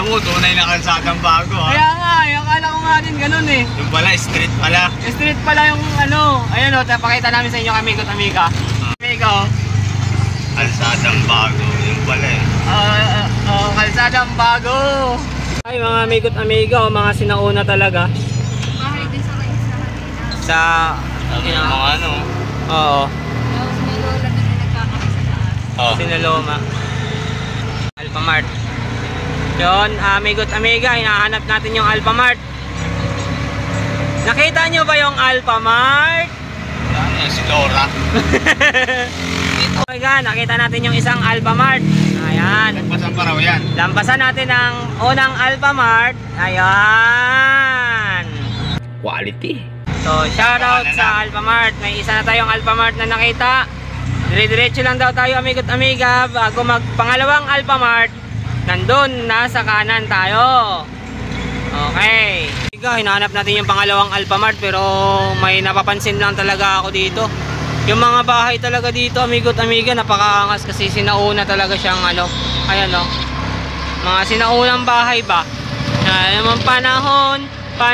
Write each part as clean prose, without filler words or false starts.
mo, tunay na kalsadang bago ha. Kaya nga, akala ko nga din ganun eh. Yung pala, street pala. Street pala yung ano. Ayun o, pakita namin sa inyo amigot amiga. Amiga o. Kalsadang bago, yung pala eh. Kalsadang bago. Ay mga amigot amiga o, mga sinauna talaga. Bahay din sa kayo sa kanina. Sa... Mga ano. Oo. Tapos may lola din na nagkakami sa taas. Oh. Sinaloma. Alphamart. Yun, amigot amiga, hinahanap natin yung Alphamart. Nakita nyo ba yung Alphamart? Yan, si Laura. Okay ka, nakita natin yung isang Alphamart. Ayan. Nagpasan pa raw yan. Lampasan natin ang unang Alphamart. Ayan. Quality. So, shoutout sa Alphamart. May isa na tayong Alphamart na nakita. Dire-diretso lang daw tayo amigot amiga bago magpangalawang Alphamart. Nandun, nasa kanan tayo. Okay. Hinahanap natin yung pangalawang Alphamart pero may napapansin lang talaga ako dito. Yung mga bahay talaga dito amigot amiga napakaangas kasi sinauna talaga siyang ano. Ayan o. Mga sinaunang bahay ba? Na naman panahon pa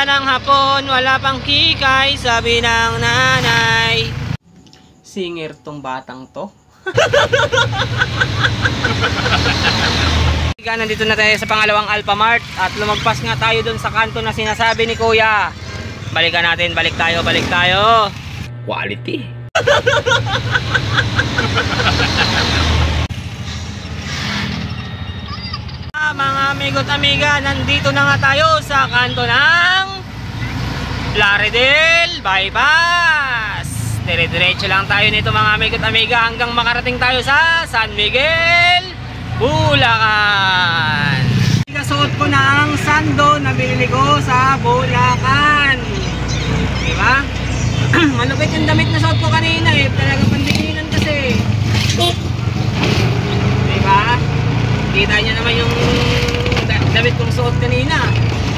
ng hapon, wala pang kikay, sabi ng nanay. Singer tong batang to. Nandito na tayo sa pangalawang Alphamart at lumagpas nga tayo dun sa kanto na sinasabi ni Kuya. Balikan natin, balik tayo. Quality. Mga amigot amiga, nandito na nga tayo sa kanto ng Plaridel Bypass. Dire-diretso lang tayo nito mga amigot amiga hanggang makarating tayo sa San Miguel, Bulacan. Suot ko na ang sando na binili ko sa Bulacan. Diba? Malupit yung damit na suot ko kanina eh. Talagang pandinginan kasi. Diba? Kita nyo naman yung damit kong suot kanina.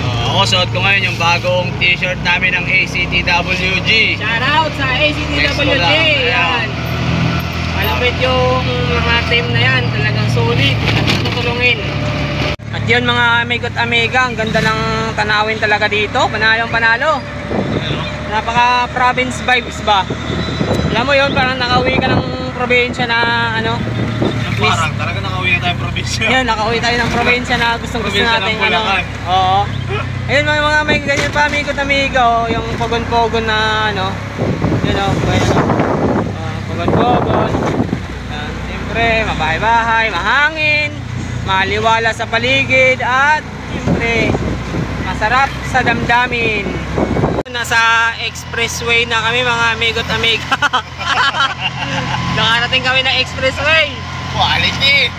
Ako suot ko ngayon yung bagong t-shirt namin ng ACTWG. Shoutout sa ACTWG. Yan. Malupit yung mga team na yan. Talagang sulit at tutulungin. At yun mga amigot amiga, ang ganda ng tanawin talaga dito. Panalong panalo. Napaka province vibes ba? Alam mo yun, parang nakauwi ka ng probinsya na ano. Parang talaga nakauwi na tayo probinsya. Yan, nakauwi tayo ng probinsya na gustong gusto Probinsya natin ng Bulacan. Oo. Ayun mga may ganyan pa amigot amiga oh, yung pogon-pogon na ano. Yun oh, pogon-pogon. Siyempre, mabahay-bahay, mahangin, maliwala sa paligid at siyempre masarap sa damdamin. Nasa expressway na kami mga amigot amiga. Nakarating kami ng expressway. Quality.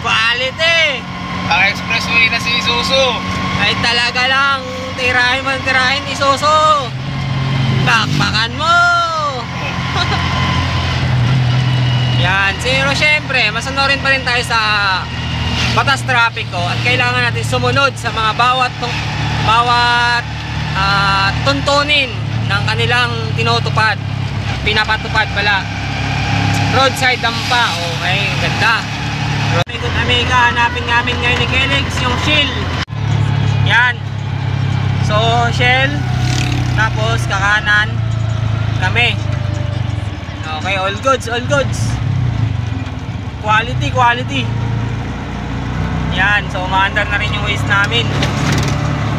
Ang expressway na si Isuzu. Ay talaga lang, tirahin Isuzu. Bakbakan mo. Yan, pero syempre, masunurin pa rin tayo sa batas trapiko at kailangan natin sumunod sa mga bawat tuntunin ng kanilang tinutupad, pinapatupad pala. Roadside dampa, okay, ganda. Amigot amiga, hanapin namin ngayon ni Kelix yung Shell. Yan. So, Shell, tapos kakanan kami. Okay, all goods. Quality. Yan, so umaandar na rin yung waste namin.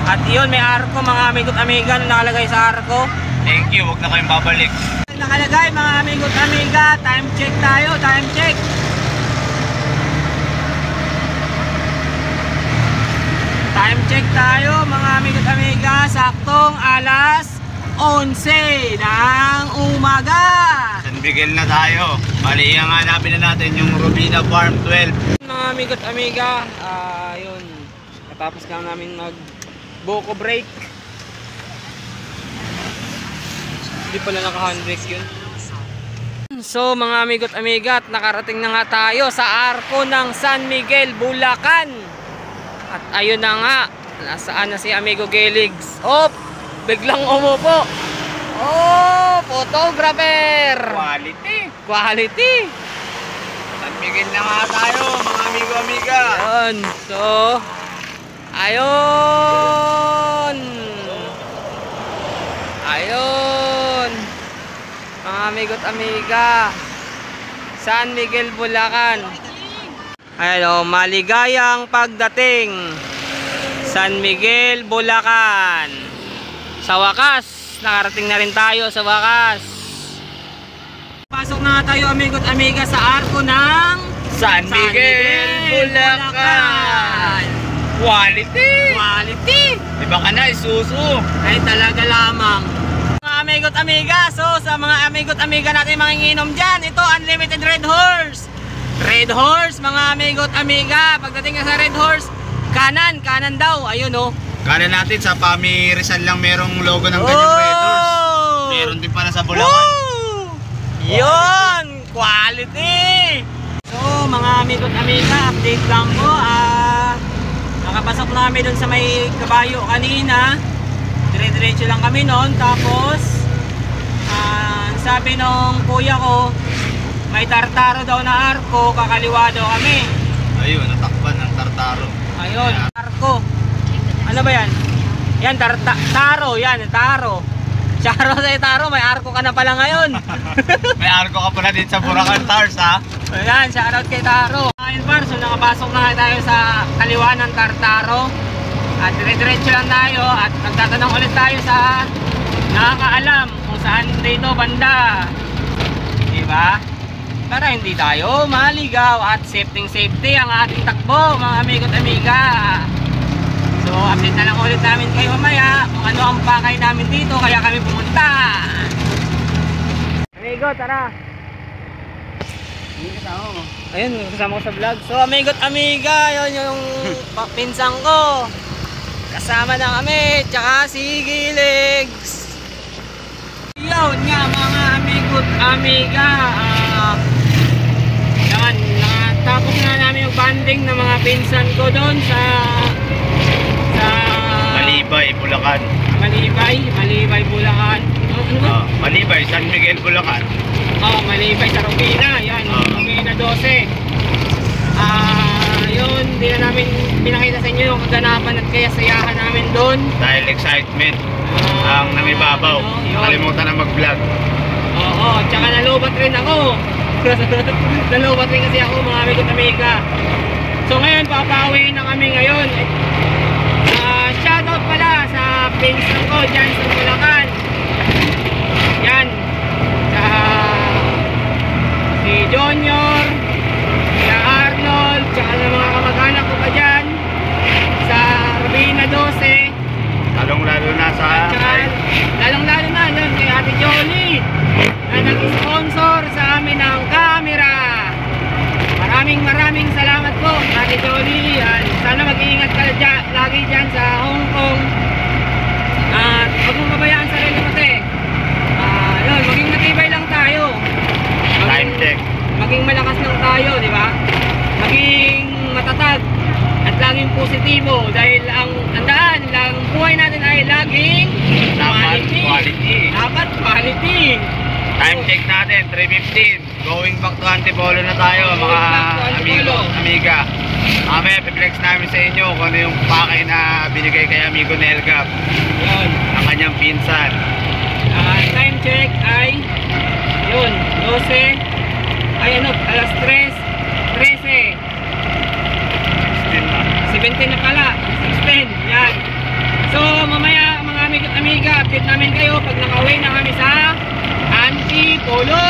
At yun, may arko mga amigot amiga na nakalagay sa arko. Thank you, huwag na kayong babalik. Nakalagay mga amigot amiga, time check tayo, time check. Time check tayo mga amigot amiga, saktong alas 11 ng umaga. San Miguel na tayo. Bali, ang hanapin na natin yung Robina Farm 12. Mga amigot amiga, yun, natapos lang namin mag buko break. Hindi pala naka handbrake yun. So mga amigot amiga, nakarating na nga tayo sa arko ng San Miguel, Bulacan. At ayun na nga, nasaan na si amigo Geligs. Oh, biglang umupo. Oh, photographer. Quality. San Miguel na nga tayo mga amigo amiga. Yun, so Ayun! Ayun! Mga amigo't amiga, San Miguel, Bulacan. Ayun, maligayang pagdating. San Miguel, Bulacan. Sa wakas, nakarating na rin tayo sa wakas. Pasok na tayo amigo't amiga sa arko ng San Miguel, Bulacan. Quality! Quality! Iba ka na, Isuzu. Ay talaga lamang. Mga amigo't amiga, so sa mga amigo't amiga natin manginginom dyan, ito Unlimited Red Horse. Red Horse, mga amigo't amiga. Pagdating ka sa Red Horse, kanan daw. Ayun oh. Kala natin sa Pami Rizal lang merong logo ng ganyang Red Horse. Meron din pala sa Bulacan. Woo! Yun! Quality! So mga amigo't amiga, update lang po. Nakapasok na kami dun sa may kabayo kanina. Dire-diretso lang kami noon. Tapos sabi nung kuya ko, may tartaro daw na arko, kakaliwa daw kami. Ayun, natakpan ng tartaro. Ayun, arko. Ano ba yan? Yan, taro. Yan, taro. Charo sa taro, may arko ka na pala ngayon. May arko ka pala din sa Bulacan Tars, ha? Ayan, shoutout kay Taro. Ayun par, so nakapasok na tayo sa kaliwa ng Tartaro. At dire-diretso lang tayo at nagtatanong ulit tayo sa nakakaalam kung saan dito banda. Diba? Para hindi tayo maligaw at safety ang ating takbo, mga amigo't amiga. So update na lang ulit namin kayo mamaya kung ano ang pakay namin dito kaya kami pumunta. Amigo, tara! Ayun, kasama ko sa vlog. So amigo't amiga, yun yung pinsang ko. Kasama na kami, tsaka si Gilegs. Yun nga mga amigo't amiga. Tapos na namin yung banding ng mga pinsan ko doon sa Malibay, Bulacan. Malibay, Bulacan. Malibay, San Miguel, Bulacan. Malibay sa Robina. Yan, Robina 12. Yun, hindi na namin pinakita sa inyo yung kaganapan at kayasayahan namin doon. Dahil excitement ang nangibabaw. Kalimutan na mag-vlog. Oo, tsaka nalubat rin ako. Nalubat rin kasi ako, mga amigo't amiga. So ngayon, papauwi na kami ngayon. Shoutout pala sa pinsan ko dyan sa Bulacan. Yan. Si Junior, si Arnold, tsaka ng mga kamag-anak ko pa dyan sa Robina 12. Lalong-lalo na sa... Lalong-lalo na yun kay Ate Jolie na nag-sponsor sa amin ng camera. Maraming salamat po Ate Jolie. Sana mag-iingat ka lagi dyan sa Hong Kong. At huwag mong pabayaan sarili mo, te. Yun, maging matibay lang tayo. Time check. Maging malakas lang tayo, di ba? Maging matatag at laging positibo dahil ang tandaan lang buhay natin ay laging quality. Dapat quality. Time check natin, 3:15. Going back to Antipolo na tayo, mga amigo, amiga. Mamaya piplex namin sa inyo kung ano yung pakay na binigay kay amigo Nelgap. Yun. Ang kanyang pinsan. Time check ay yun, 12 ay alas 3:13. 17 na pala, 16, yan. So mamaya mga amigo't amiga, update namin kayo pag nakauwi na kami sa Antipolo.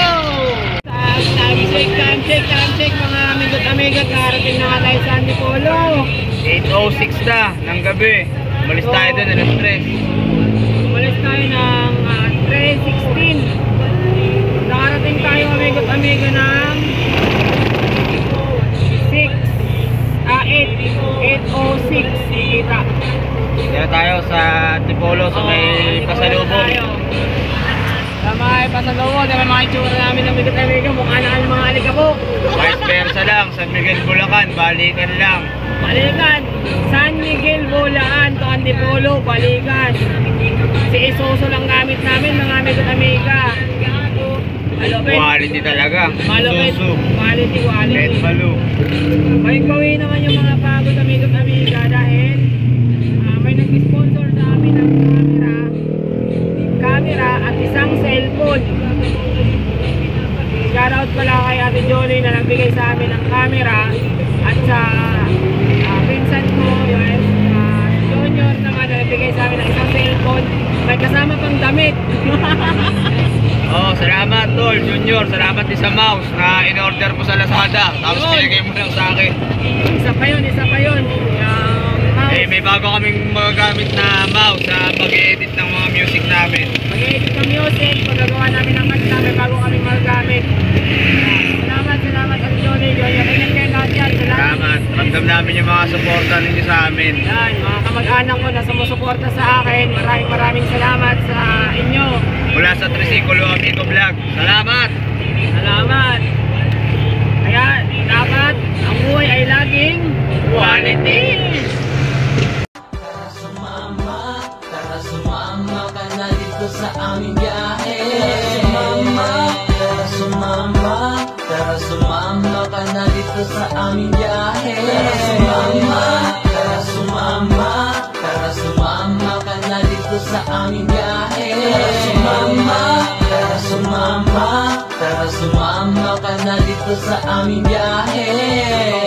Time check mga amigo't amiga, nakarating na nga tayo sa Antipolo. 8:06 na ng gabi. Umalis tayo doon alas 3. Umalis tayo ng 3:16. Nakarating tayo amigo't amiga ng 8:06 kita. Dito tayo sa Antipolo sa may pasalubong. Sa may pasalubong, sa may mga itsura namin ng amigo't amiga, mukha na ang mga alikabok. Vice versa lang, San Miguel, Bulacan, balikan lang. Balikan, San Miguel, Bulacan to Antipolo, balikan. Si Isuzu lang gamit namin mga amigo't amiga. Malupit. Quality talaga. Malupit. Isuzu. Quality. Red Balu. May gawin naman yung mga pagod amigo't amiga dahil Junior. Salamat din sa mouse na in-order mo sa Lazada. Tapos Yun. binigay mo lang sa akin. Isa pa yun. Mouse. May bago kaming magagamit na mouse sa pag-edit ng mga music namin. Mag-edit ng music, pagagawa namin ng kanta, may bago kaming magagamit. Salamat ang Johnny. Ingat kayo lahat yan. Salamat. Ramdam namin yung mga suporta ninyo sa amin. Yan, mga kamag-anak ko na sumusuporta sa akin. Maraming salamat sa inyo. Mula sa Tricycle Amigo Vlog. Salamat! Salamat. Kaya dapat ang buhay ay laging quality. Tara sumama ka na dito sa aming biyahe. Tara sumama ka na dito sa aming biyahe. Tara sumama ka na dito sa aming biyahe. Tara sumama ka na dito sa aming biyahe.